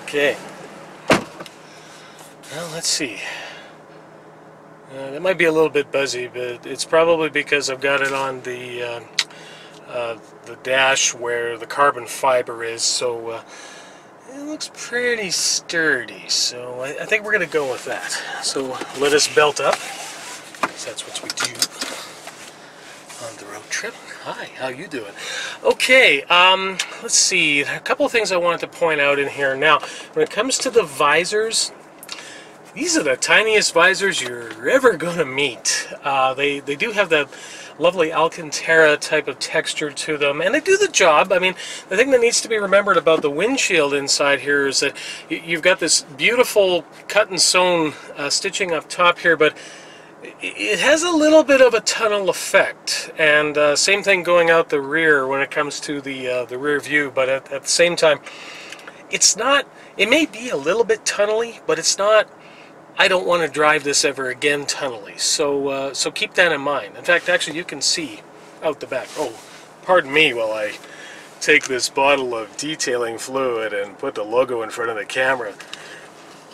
Okay. Well, let's see. That might be a little bit buzzy, but it's probably because I've got it on the dash where the carbon fiber is, so it looks pretty sturdy. So I think we're going to go with that. So let us belt up, because that's what we do on the road trip. Hi, how you doing? Okay, let's see. A couple of things I wanted to point out in here. Now, when it comes to the visors, these are the tiniest visors you're ever going to meet. They do have that lovely Alcantara type of texture to them, and they do the job. I mean, the thing that needs to be remembered about the windshield inside here is that you've got this beautiful cut and sewn stitching up top here, but it has a little bit of a tunnel effect, and same thing going out the rear when it comes to the rear view, but at the same time, it's not, it may be a little bit tunnely, but it's not, I don't want to drive this ever again tunnely, so so keep that in mind. In fact, actually, you can see out the back. Oh, pardon me while I take this bottle of detailing fluid and put the logo in front of the camera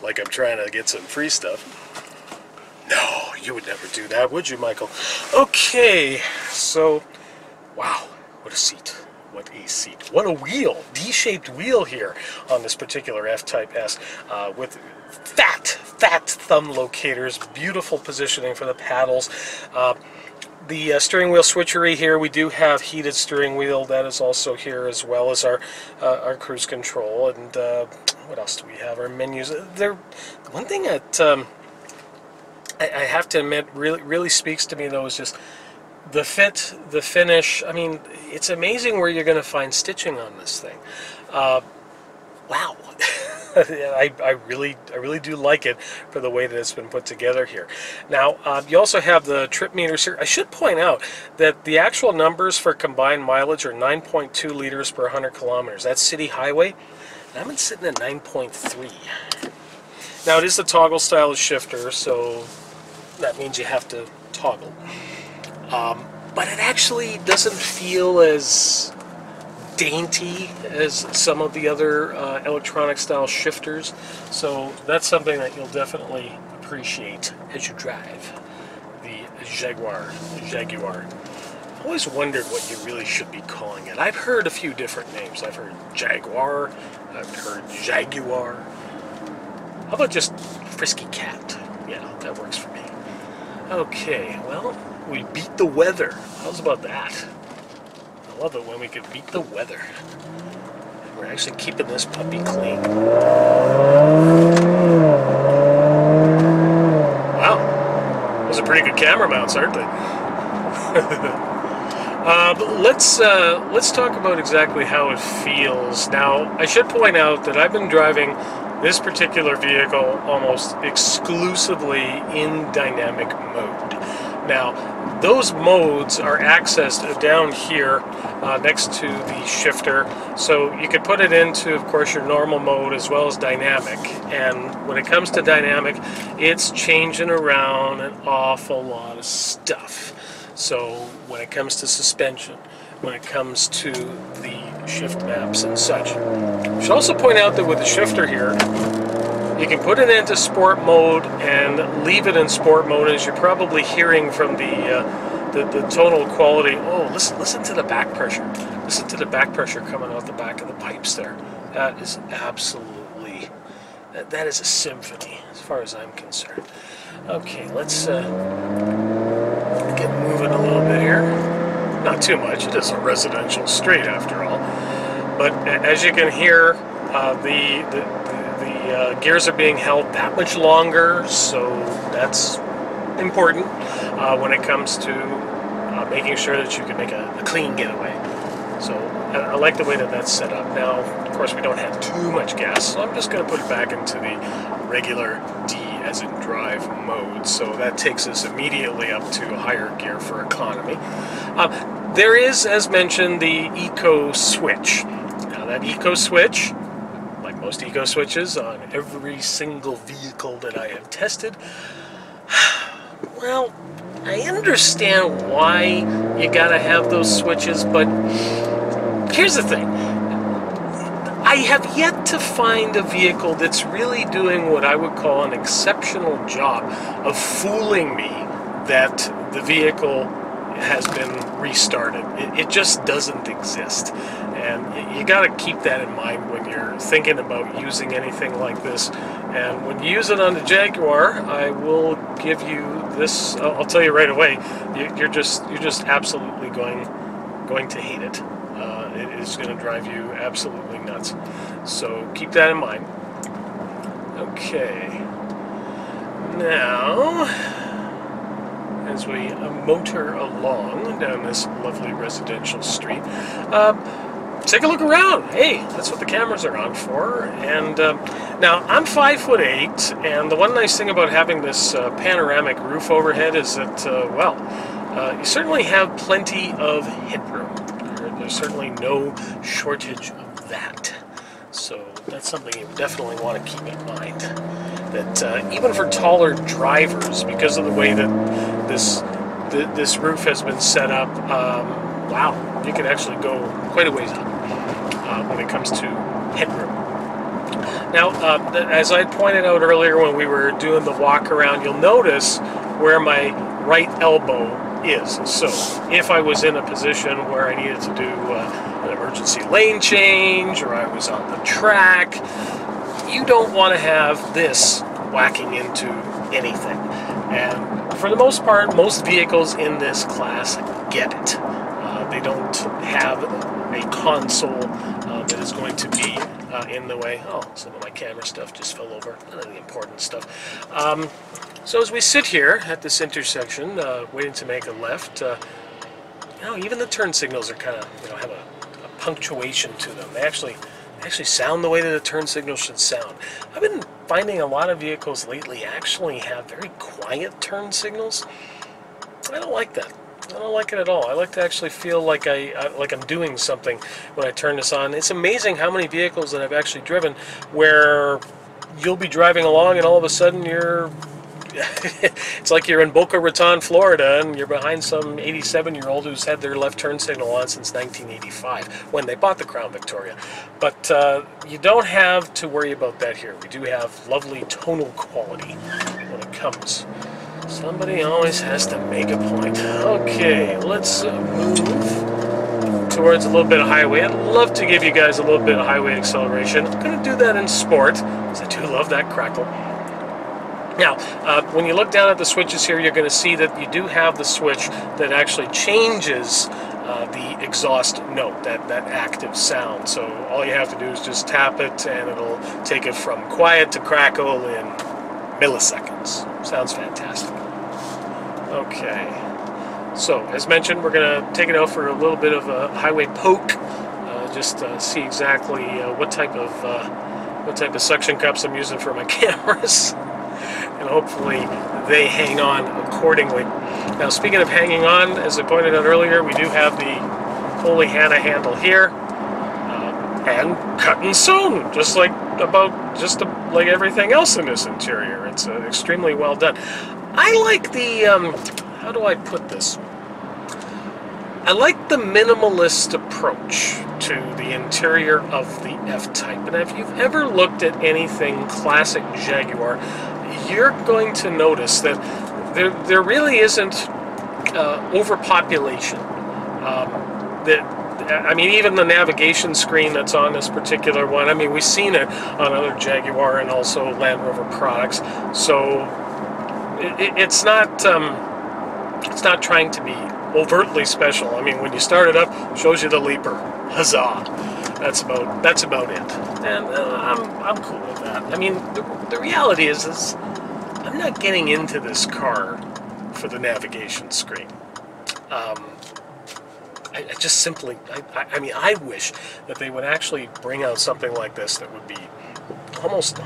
like I'm trying to get some free stuff. No, you would never do that, would you, Michael? Okay, so, wow, what a seat. What a seat. What a wheel. D-shaped wheel here on this particular F-Type S with fat thumb locators, beautiful positioning for the paddles. The steering wheel switchery here, we do have heated steering wheel. That is also here, as well as our cruise control. And what else do we have? Our menus. One thing that I have to admit really speaks to me, though, is just the fit, the finish. I mean, it's amazing where you're going to find stitching on this thing. Wow. I really do like it for the way that it's been put together here. Now, you also have the trip meters here. I should point out that the actual numbers for combined mileage are 9.2 liters per 100 kilometers. That's city highway. And I've been sitting at 9.3. Now, it is the toggle style shifter, so that means you have to toggle. But it actually doesn't feel as dainty as some of the other electronic style shifters, so that's something that you'll definitely appreciate as you drive the Jaguar. I've always wondered what you really should be calling it. I've heard a few different names. I've heard Jaguar, I've heard Jaguar. How about just Frisky Cat? Yeah, that works for me. Okay, well, we beat the weather. How's about that? I love it when we can beat the weather. We're actually keeping this puppy clean. Wow, those are pretty good camera mounts, aren't they? But let's talk about exactly how it feels. Now, I should point out that I've been driving this particular vehicle almost exclusively in dynamic mode. Now, those modes are accessed down here next to the shifter, so you can put it into, of course, your normal mode as well as dynamic. And when it comes to dynamic, it's changing around an awful lot of stuff. So when it comes to suspension, when it comes to the shift maps and such. I should also point out that with the shifter here, you can put it into sport mode and leave it in sport mode, as you're probably hearing from the tonal quality. Oh, listen to the back pressure. Listen to the back pressure coming out the back of the pipes there. That is absolutely, that is a symphony as far as I'm concerned. Okay, let's get moving a little bit here. Not too much. It is a residential street after all. But as you can hear, the gears are being held that much longer, so that's important when it comes to making sure that you can make a clean getaway. So I like the way that that's set up. Now, of course, we don't have too much gas, so I'm just going to put it back into the regular D as in drive mode. So that takes us immediately up to higher gear for economy. There is, as mentioned, the Eco Switch. Now that Eco Switch, like most Eco Switches on every single vehicle that I have tested, well, I understand why you gotta have those switches, but here's the thing. I have yet to find a vehicle that's really doing what I would call an exceptional job of fooling me that the vehicle has been restarted. It just doesn't exist. And you got to keep that in mind when you're thinking about using anything like this. And when you use it on the Jaguar, I will give you this. I'll tell you right away. You're just absolutely going to hate it. It is going to drive you absolutely nuts. So keep that in mind. Okay. Now, as we motor along down this lovely residential street, take a look around. Hey, that's what the cameras are on for. And now, I'm 5'8", and the one nice thing about having this panoramic roof overhead is that, well, you certainly have plenty of headroom. There's certainly no shortage of that. So that's something you definitely want to keep in mind. That even for taller drivers, because of the way that this roof has been set up, wow, you can actually go quite a ways up when it comes to headroom. Now, as I pointed out earlier when we were doing the walk around, you'll notice where my right elbow is. So if I was in a position where I needed to do an emergency lane change, or I was on the track, you don't want to have this whacking into anything. And for the most part, most vehicles in this class get it. They don't have a console that is going to be in the way. Oh, some of my camera stuff just fell over. None of the important stuff. So as we sit here at this intersection, waiting to make a left, you know, even the turn signals are kind of, you know, have a punctuation to them. They actually sound the way that a turn signal should sound. I've been finding a lot of vehicles lately actually have very quiet turn signals. I don't like that. I don't like it at all. I like to actually feel like I'm doing something when I turn this on. It's amazing how many vehicles that I've actually driven where you'll be driving along and all of a sudden you're it's like you're in Boca Raton, Florida, and you're behind some 87-year-old who's had their left turn signal on since 1985, when they bought the Crown Victoria. But you don't have to worry about that here. We do have lovely tonal quality when it comes. Somebody always has to make a point. Okay, let's move towards a little bit of highway. I'd love to give you guys a little bit of highway acceleration. I'm going to do that in sport, because I do love that crackle. Now, when you look down at the switches here, you're going to see that you do have the switch that actually changes the exhaust note, that active sound. So all you have to do is just tap it, and it'll take it from quiet to crackle in milliseconds. Sounds fantastic. Okay. So, as mentioned, we're going to take it out for a little bit of a highway poke, just see exactly what type of suction cups I'm using for my cameras. And hopefully they hang on accordingly. Now, speaking of hanging on, as I pointed out earlier, we do have the Holy Hannah handle here, and cut and sewn, just like everything else in this interior. It's extremely well done. I like the how do I put this? I like the minimalist approach to the interior of the F-Type. And if you've ever looked at anything classic Jaguar, you're going to notice that there really isn't overpopulation. I mean, even the navigation screen that's on this particular one, I mean, we've seen it on other Jaguar and also Land Rover products. So it's not trying to be overtly special. I mean, when you start it up, it shows you the leaper. Huzzah! That's about it. And I'm cool with that. I mean, the reality is I'm not getting into this car for the navigation screen. I just simply, I mean, I wish that they would actually bring out something like this that would be almost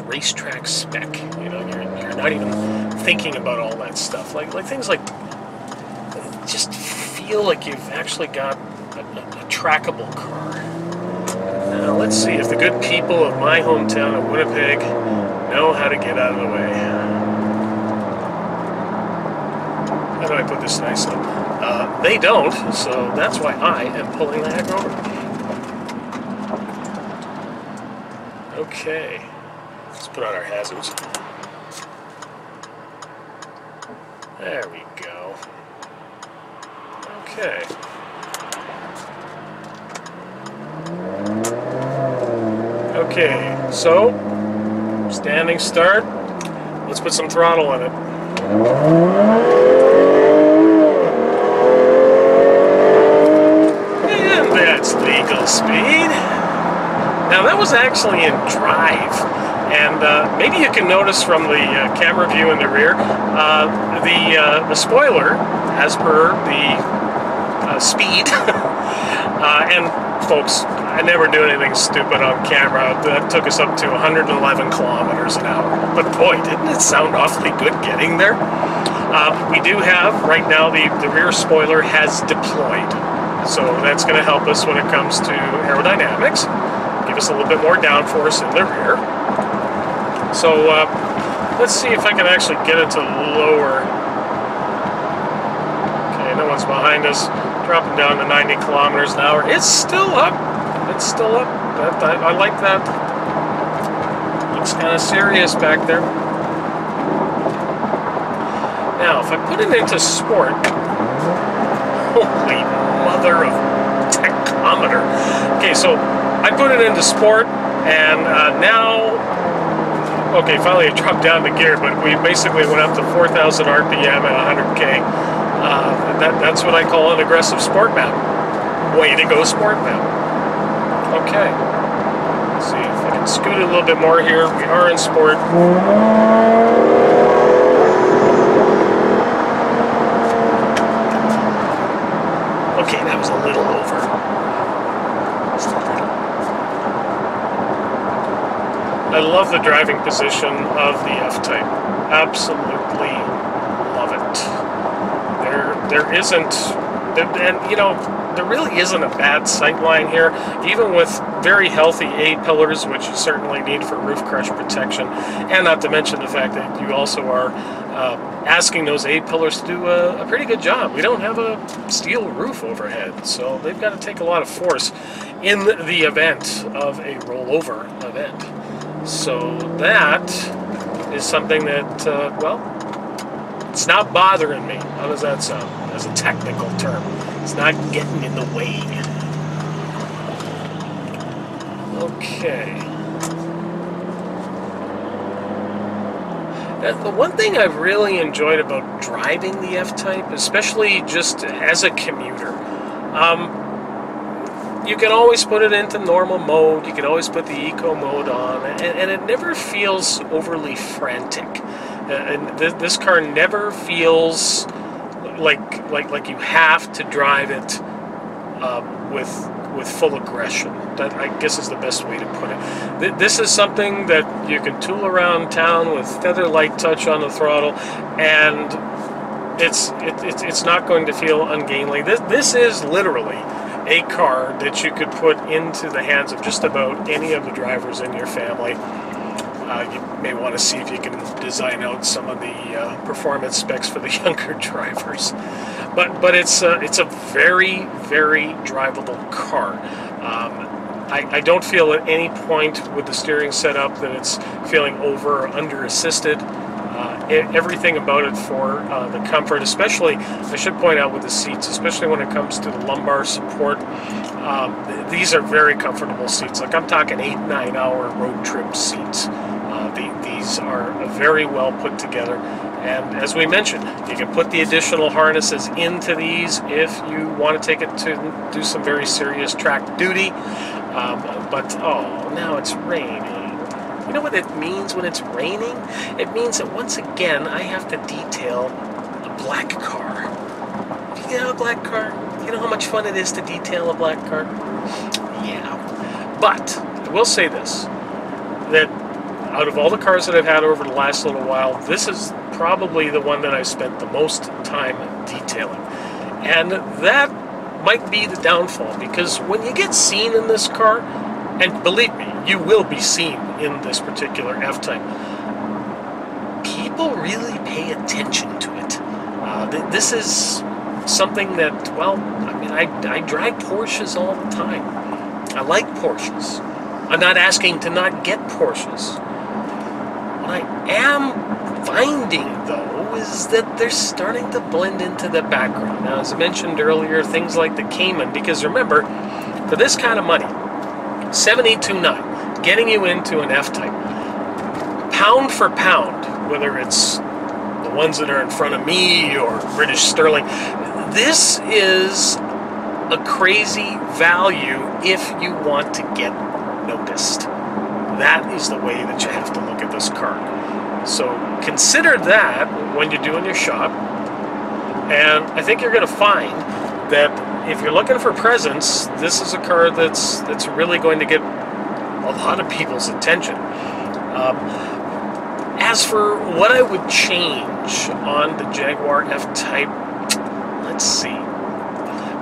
racetrack spec. You know, you're not even thinking about all that stuff. Like things like, just feel like you've actually got a trackable car. Now let's see if the good people of my hometown of Winnipeg know how to get out of the way. How do I put this nicely? They don't, so that's why I am pulling the heck over. Okay, let's put on our hazards. There we go. Okay. Okay, so standing start. Let's put some throttle in it. And that's legal speed. Now that was actually in drive, and maybe you can notice from the camera view in the rear, the spoiler, as per the speed, and folks, I never do anything stupid on camera. That took us up to 111 kilometers an hour. But boy, didn't it sound awfully good getting there? We do have, right now, the rear spoiler has deployed. So that's going to help us when it comes to aerodynamics. Give us a little bit more downforce in the rear. So let's see if I can actually get it to lower. Okay, no one's behind us. Dropping down to 90 kilometers an hour. It's still up. It's still up. I like that. Looks kind of serious back there. Now, if I put it into sport, holy mother of tachometer. Okay, so I put it into sport, and now, okay, finally it dropped down to gear, but we basically went up to 4,000 RPM at 100K. That's what I call an aggressive sport map. Way to go, sport map. Okay. Let's see if I can scoot it a little bit more here. We are in sport. Okay, that was a little over. Just a little. I love the driving position of the F-Type. Absolutely love it. There isn't, and you know, there really isn't a bad sight line here, even with very healthy A-pillars, which you certainly need for roof crush protection, and not to mention the fact that you also are asking those A-pillars to do a pretty good job. We don't have a steel roof overhead, so they've got to take a lot of force in the event of a rollover event. So that is something that, well, it's not bothering me. How does that sound as a technical term? It's not getting in the way. Okay. Now, the one thing I've really enjoyed about driving the F-Type, especially just as a commuter, you can always put it into normal mode, you can always put the eco mode on, and it never feels overly frantic. And this car never feels like you have to drive it with full aggression. That, I guess, is the best way to put it. This is something that you can tool around town with feather light touch on the throttle, and it's not going to feel ungainly. This is literally a car that you could put into the hands of just about any of the drivers in your family. You may want to see if you can design out some of the performance specs for the younger drivers. But it's a very, very drivable car. I don't feel at any point with the steering setup that it's feeling over or under assisted. Everything about it for the comfort, especially, I should point out with the seats, especially when it comes to the lumbar support, these are very comfortable seats. Like, I'm talking 8-9 hour road trip seats. These are very well put together, and as we mentioned, you can put the additional harnesses into these if you want to take it to do some very serious track duty. But oh, now it's raining. You know what it means when it's raining? It means that once again I have to detail a black car. You know, a black car? You know how much fun it is to detail a black car? Yeah. But I will say this, that out of all the cars that I've had over the last little while, this is probably the one that I've spent the most time detailing. And that might be the downfall, because when you get seen in this car, and believe me, you will be seen in this particular F-Type, people really pay attention to it. This is something that, well, I mean, I drive Porsches all the time. I like Porsches. I'm not asking to not get Porsches. What I am finding, though, is that they're starting to blend into the background. Now, as I mentioned earlier, things like the Cayman, because remember, for this kind of money, 7829, getting you into an F-Type, pound for pound, whether it's the ones that are in front of me or British Sterling, this is a crazy value if you want to get noticed. That is the way that you have to look at this car. So consider that when you're doing your shop, and I think you're going to find that if you're looking for presence, this is a car that's really going to get a lot of people's attention. As for what I would change on the Jaguar F-Type, let's see.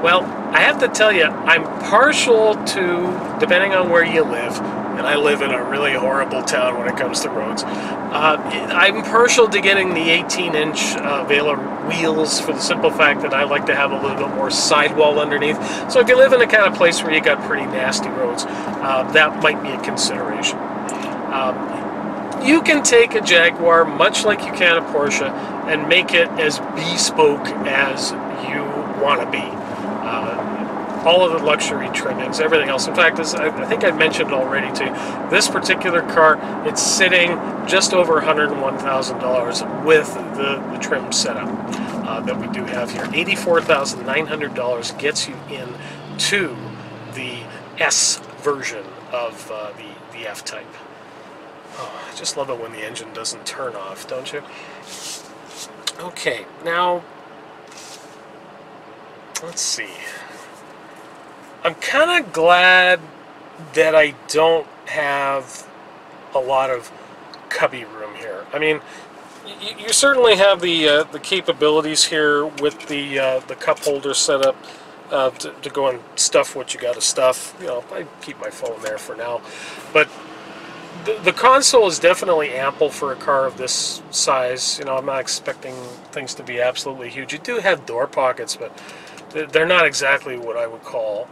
Well, I have to tell you, I'm partial to, depending on where you live, and I live in a really horrible town when it comes to roads, I'm partial to getting the 18-inch Vela wheels for the simple fact that I like to have a little bit more sidewall underneath. So if you live in a kind of place where you got pretty nasty roads, that might be a consideration. You can take a Jaguar, much like you can a Porsche, and make it as bespoke as you want to be. All of the luxury trimmings, everything else. In fact, I think I mentioned already too, this particular car, it's sitting just over $101,000 with the trim setup that we do have here. $84,900 gets you into the S version of the F-Type. Oh, I just love it when the engine doesn't turn off, don't you? Okay, now, let's see. I'm kind of glad that I don't have a lot of cubby room here. I mean, you certainly have the capabilities here with the cup holder set up to go and stuff what you got to stuff. You know, I keep my phone there for now, but the console is definitely ample for a car of this size. You know, I'm not expecting things to be absolutely huge. You do have door pockets, but they're not exactly what I would call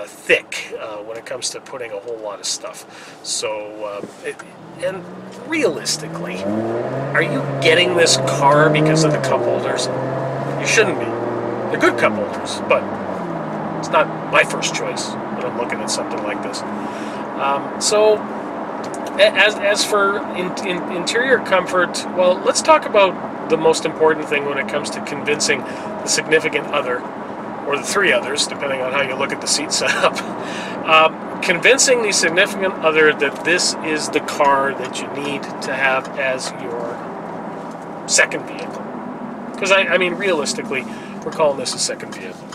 thick when it comes to putting a whole lot of stuff. So, and realistically, are you getting this car because of the cup holders? You shouldn't be. They're good cup holders, but it's not my first choice when I'm looking at something like this. So, as for interior comfort, well, let's talk about the most important thing when it comes to convincing the significant other, or the three others, depending on how you look at the seat setup. Convincing the significant other that this is the car that you need to have as your second vehicle. Because, I mean, realistically, we're calling this a second vehicle.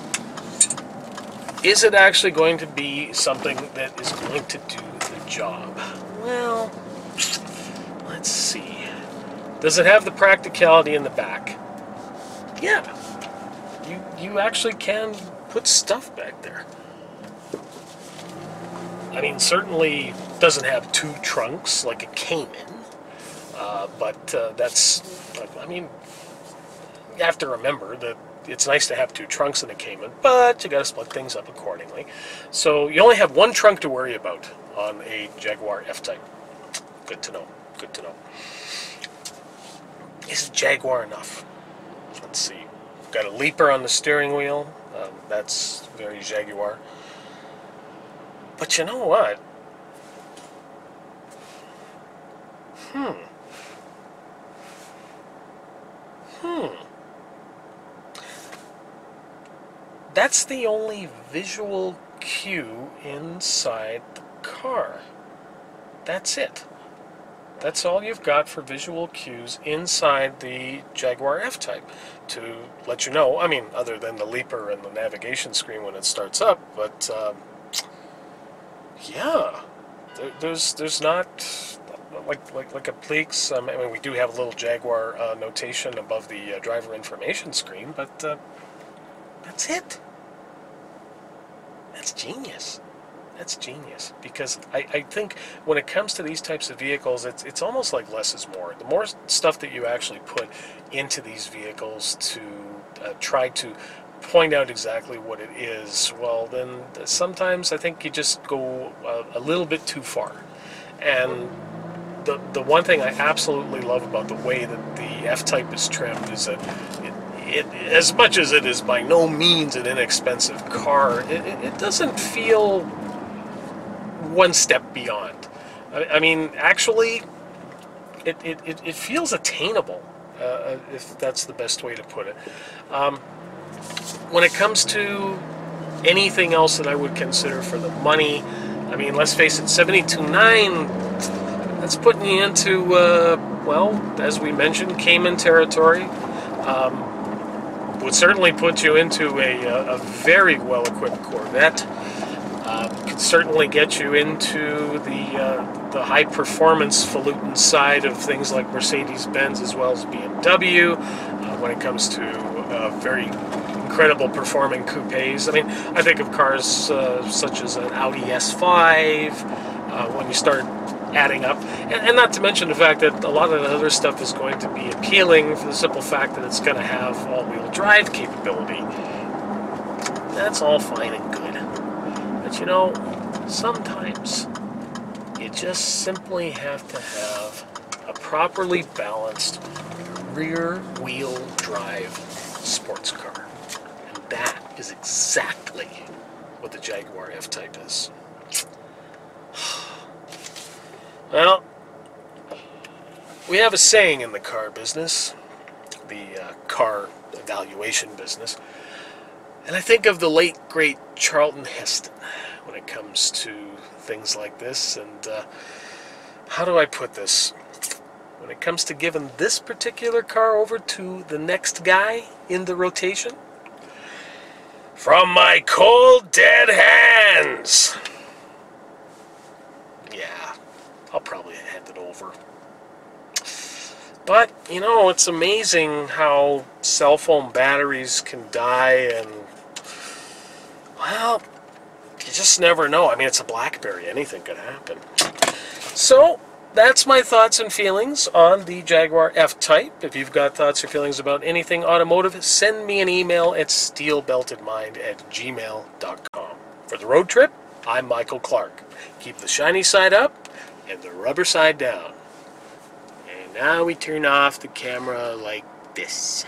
Is it actually going to be something that is going to do the job? Well, let's see. Does it have the practicality in the back? Yeah. You actually can put stuff back there. I mean, certainly doesn't have two trunks like a Cayman, but that's, I mean, you have to remember that it's nice to have two trunks in a Cayman, but you got to split things up accordingly. So you only have one trunk to worry about on a Jaguar F-Type. Good to know. Good to know. Is Jaguar enough? Let's see. Got a leaper on the steering wheel. That's very Jaguar. But you know what? That's the only visual cue inside the car. That's it. That's all you've got for visual cues inside the Jaguar F-Type to let you know. I mean, other than the leaper and the navigation screen when it starts up, but yeah, there's not like a Plex. I mean, we do have a little Jaguar notation above the driver information screen, but that's it. That's genius. That's genius, because I think when it comes to these types of vehicles, it's almost like less is more. The more stuff that you actually put into these vehicles to try to point out exactly what it is, well, then sometimes I think you just go a little bit too far. And the one thing I absolutely love about the way that the F-Type is trimmed is that as much as it is by no means an inexpensive car, it doesn't feel one step beyond. I mean, actually, it feels attainable, if that's the best way to put it. When it comes to anything else that I would consider for the money, I mean, let's face it, 72.9, that's putting you into, well, as we mentioned, Cayman territory. Would certainly put you into a very well-equipped Corvette. Could certainly get you into the high-performance falutin side of things like Mercedes-Benz as well as BMW. When it comes to very incredible performing coupes, I mean, I think of cars such as an Audi S5. When you start adding up, and not to mention the fact that a lot of the other stuff is going to be appealing for the simple fact that it's going to have all-wheel drive capability. That's all fine and good, but you know, sometimes you just simply have to have a properly balanced rear-wheel drive sports car, and that is exactly what the Jaguar F-Type is. Well, we have a saying in the car business, the car evaluation business, and I think of the late, great Charlton Heston when it comes to things like this, and how do I put this? When it comes to giving this particular car over to the next guy in the rotation, from my cold, dead hands, yeah, I'll probably hand it over. But, you know, it's amazing how cell phone batteries can die, and, well, you just never know. I mean, it's a BlackBerry. Anything could happen. So, that's my thoughts and feelings on the Jaguar F-Type. If you've got thoughts or feelings about anything automotive, send me an email at steelbeltedmind@gmail.com. For the road trip, I'm Michael Clark. Keep the shiny side up and the rubber side down. And now we turn off the camera like this.